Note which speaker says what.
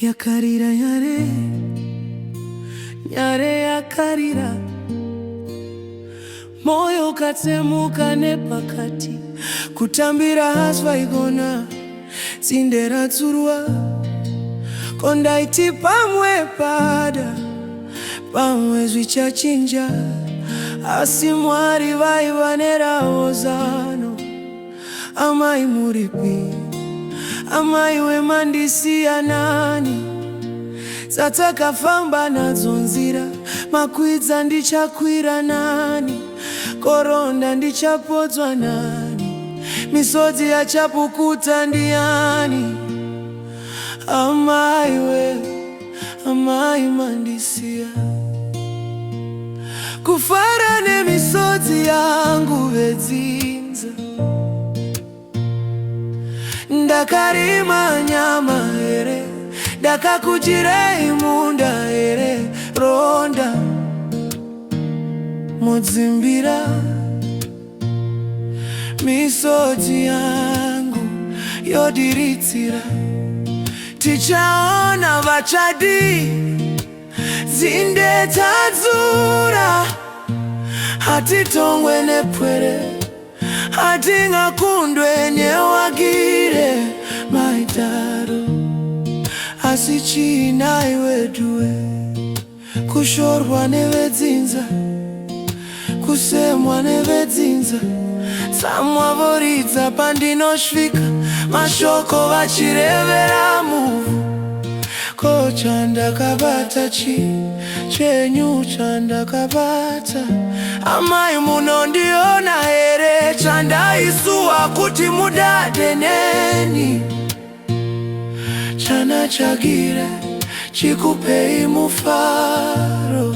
Speaker 1: yakarira nyare nyare yakarira moyo ukatsemuka nepakati kutambira haswa igona tsindera tsurwa kondaiti pamwe pada pamwe zvichachinja asi Mwari vaivanerawo zano. Amai muripi amai wemandisiya nani dzatakafamba nadzo nzira makwidza ndichakwira nani koronda ndichapodzwa nani misodzi yachapukuta ndiani. Amai we amai mandisiya kufara nemisodzi yangu vedzinza ndakarima nyama here ndakakuchirei munda here ronda mudzimbira misodzi yangu yodiritsira tichaona vachadi dzinde tadzura hatitongwe nepwere hatingakundwe newagire maitaro asi chiinai weduwe kushorwa nevedzinza kusemwa nevedzinza tsamwa voridza pandinosvika mashoko vachirevera muvhu ko chandakabata chenyu chandakabata. Amai munondiona here chandaisuwa kuti mudade neni chana chagire chikupei mufaro.